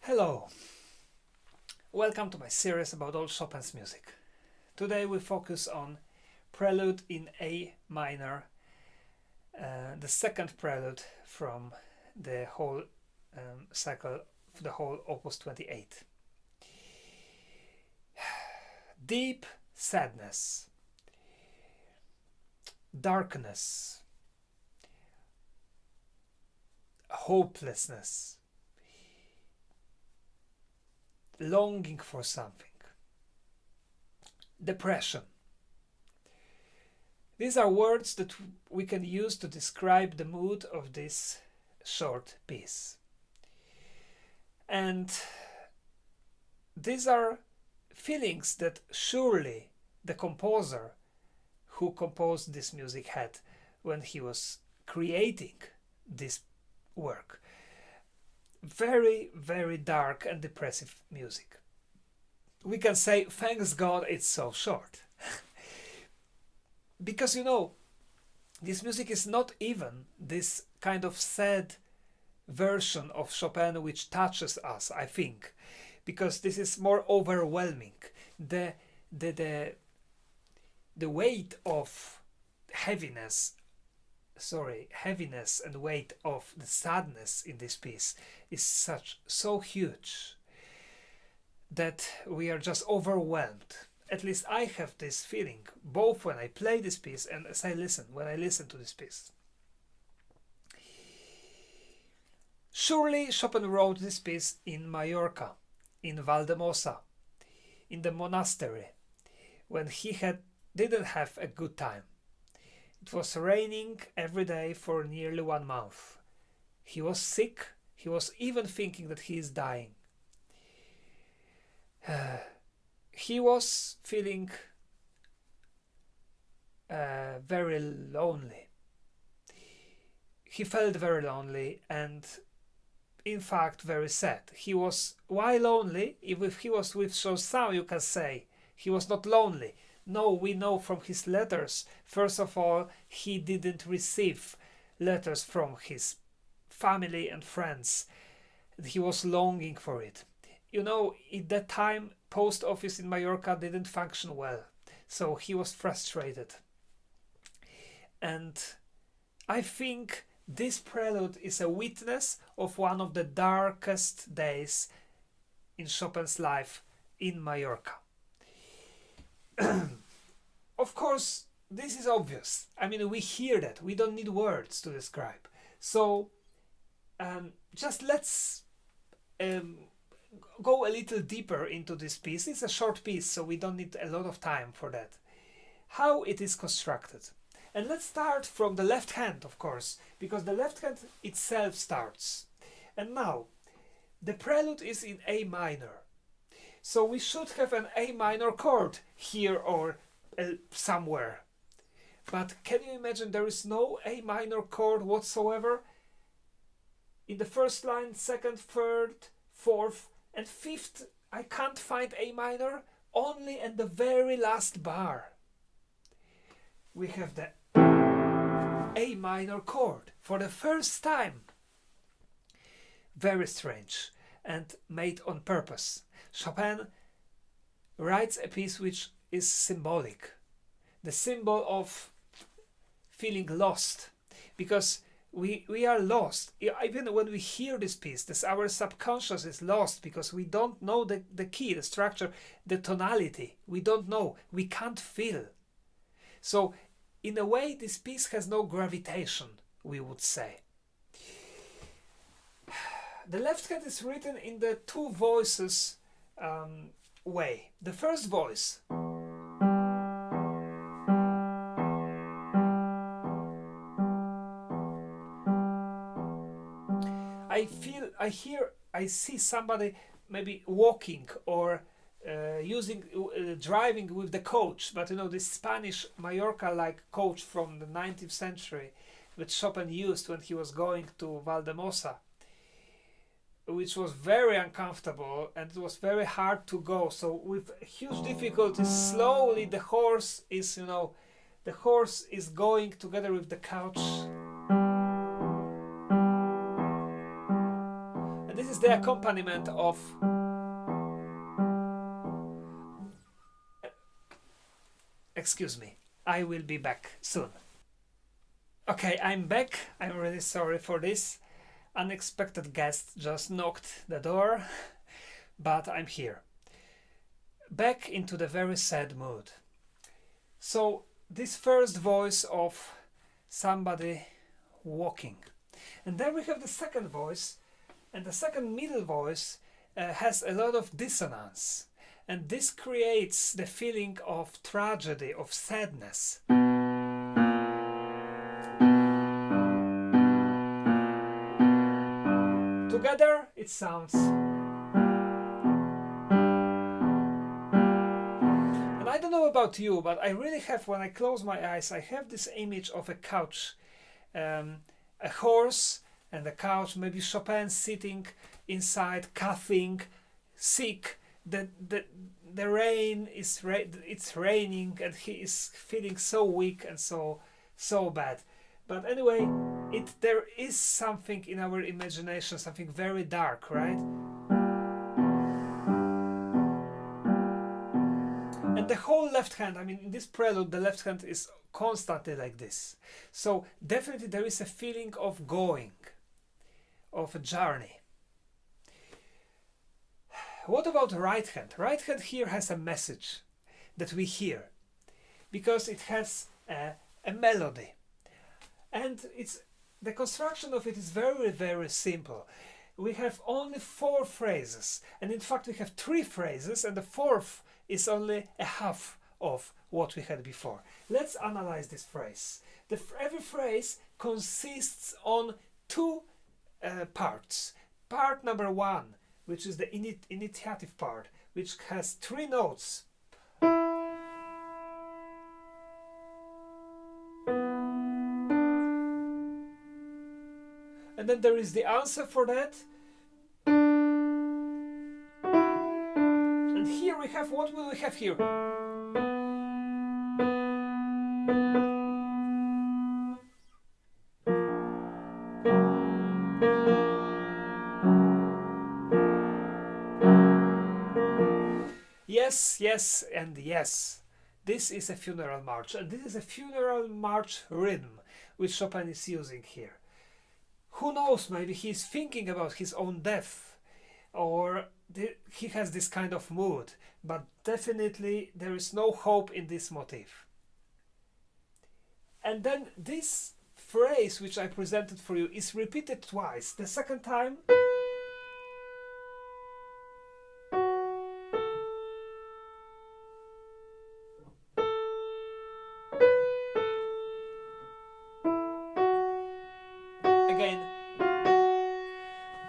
Hello, welcome to my series about all Chopin's music. Today we focus on Prelude in A minor, the second prelude from the whole cycle, the whole Opus 28. Deep sadness, darkness, hopelessness, longing for something, depression. These are words that we can use to describe the mood of this short piece. And these are feelings that surely the composer who composed this music had when he was creating this work. Very, very dark and depressive music. We can say, thanks God it's so short. Because this music is not even this kind of sad version of Chopin which touches us, I think, because this is more overwhelming. The weight of heaviness and weight of the sadness in this piece is so huge that we are just overwhelmed. At least I have this feeling both when I play this piece and as when I listen to this piece. Surely Chopin wrote this piece in Mallorca, in Valdemosa, in the monastery, when he didn't have a good time. It was raining every day for nearly 1 month. He was sick. He was even thinking that he is dying. He was feeling very lonely. He felt very lonely and, in fact, very sad. Why lonely? If he was with Chopin, you can say he was not lonely. No, we know from his letters, first of all, he didn't receive letters from his family and friends. He was longing for it. At that time, post office in Mallorca didn't function well, so he was frustrated. And I think this prelude is a witness of one of the darkest days in Chopin's life in Mallorca. Of course, this is obvious. We hear that. We don't need words to describe. So, just let's go a little deeper into this piece. It's a short piece, so we don't need a lot of time for that. How it is constructed. And let's start from the left hand, of course, because the left hand itself starts. And now, the prelude is in A minor. So we should have an A minor chord here or somewhere. But can you imagine there is no A minor chord whatsoever? In the first line, second, third, fourth, and fifth, I can't find A minor, only in the very last bar. We have the A minor chord for the first time. Very strange and made on purpose. Chopin writes a piece which is symbolic, the symbol of feeling lost, because we are lost. Even when we hear this piece, our subconscious is lost because we don't know the key, the structure, the tonality. We don't know. We can't feel. So, in a way, this piece has no gravitation, we would say. The left hand is written in the two voices way. The first voice I see somebody maybe walking or driving with the coach, but this Spanish Mallorca-like coach from the 19th century that Chopin used when he was going to Valdemosa, which was very uncomfortable and it was very hard to go. So with huge difficulty, slowly the horse is going together with the couch. the accompaniment of excuse me, I will be back soon. Okay, I'm back. I'm really sorry for this. Unexpected guest just knocked the door, but I'm here. Back into the very sad mood. So, this first voice of somebody walking. And then we have the second voice, and the second middle voice has a lot of dissonance. And this creates the feeling of tragedy, of sadness. Together it sounds. And I don't know about you, but I really have, when I close my eyes, I have this image of a couch, a horse and a couch, maybe Chopin sitting inside, coughing, sick. The rain is it's raining and he is feeling so weak and so bad. But anyway, there is something in our imagination, something very dark, right? And the whole left hand, I mean, in this prelude, the left hand is constantly like this. So definitely there is a feeling of going, of a journey. What about the right hand? Right hand here has a message that we hear because it has a melody. And the construction of it is very, very simple. We have only 4 phrases, and in fact we have 3 phrases, and the 4th is only a half of what we had before. Let's analyze this phrase. Every phrase consists on 2 parts. Part number 1, which is the initiative part, which has 3 notes. And then there is the answer for that. And here we have, what will we have here? Yes, yes, and yes. This is a funeral march, and this is a funeral march rhythm which Chopin is using here. Who knows, maybe he's thinking about his own death, or he has this kind of mood, but definitely there is no hope in this motif. And then this phrase which I presented for you is repeated twice. The second time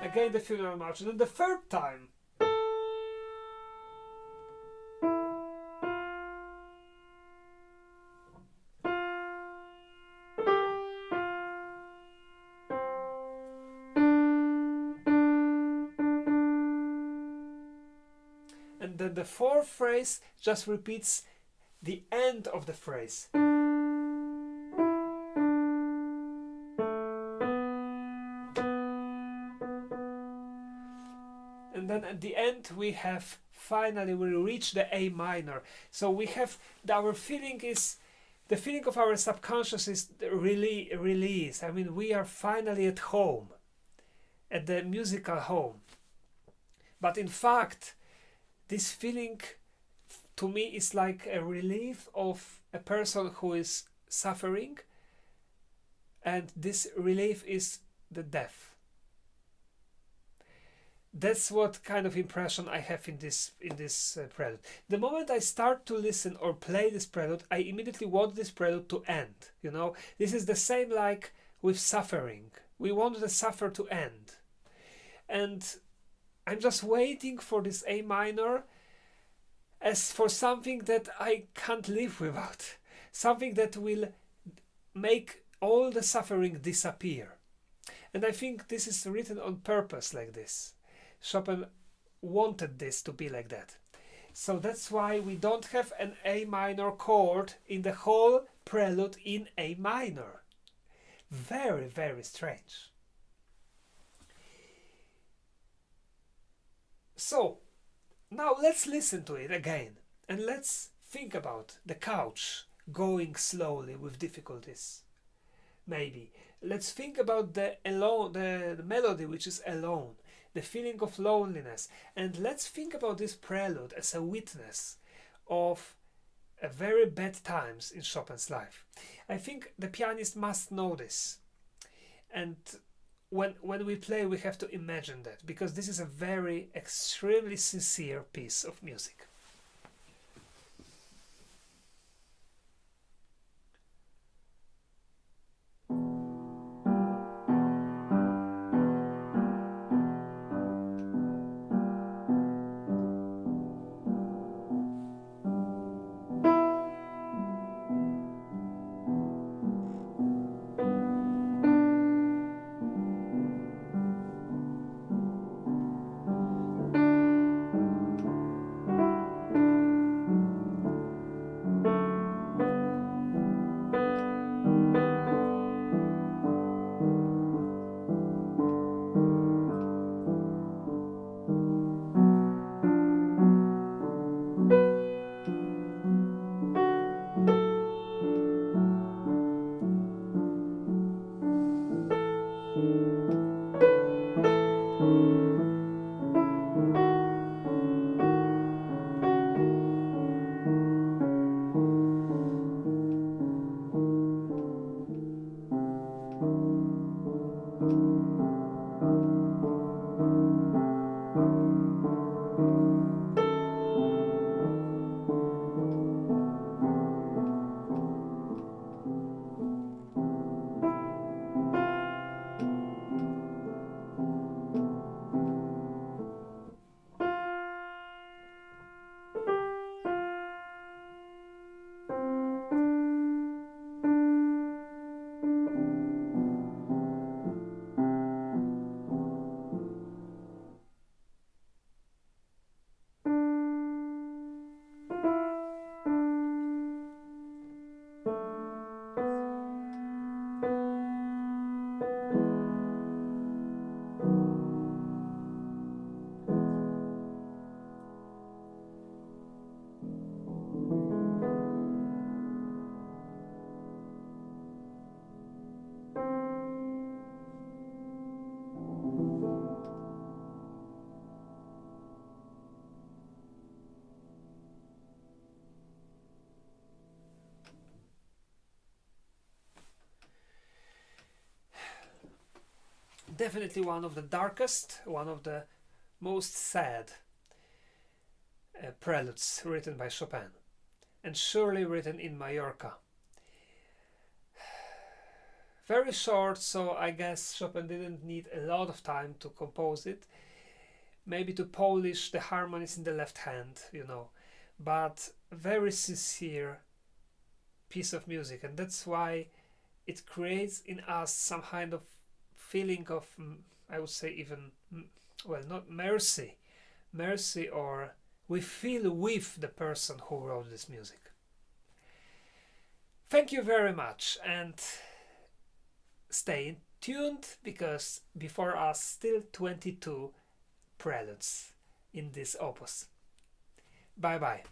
again the funeral march, and then the third time and then the fourth phrase just repeats the end of the phrase. And then at the end we have, finally we reach the A minor. So we have, our feeling is, the feeling of our subconscious is really release. I mean, we are finally at home, at the musical home. But in fact, this feeling to me is like a relief of a person who is suffering, and this relief is the death. That's what kind of impression I have in this prelude. The moment I start to listen or play this prelude, I immediately want this prelude to end. You know, this is the same like with suffering. We want the suffer to end, and I'm just waiting for this A minor as for something that I can't live without, something that will make all the suffering disappear. And I think this is written on purpose like this. Chopin wanted this to be like that. So that's why we don't have an A minor chord in the whole prelude in A minor. Very, very strange. So, now let's listen to it again and let's think about the couch going slowly with difficulties. Maybe let's think about the melody which is alone, the feeling of loneliness, and let's think about this prelude as a witness of a very bad times in Chopin's life. I think the pianist must know this, and when we play we have to imagine that, because this is a very extremely sincere piece of music. Definitely one of the darkest, one of the most sad preludes written by Chopin, and surely written in Majorca. Very short, so I guess Chopin didn't need a lot of time to compose it, maybe to polish the harmonies in the left hand, but very sincere piece of music, and that's why it creates in us some kind of feeling of, I would say, even, well, not mercy, or we feel with the person who wrote this music. Thank you very much, and stay tuned, because before us still 22 preludes in this opus. Bye bye.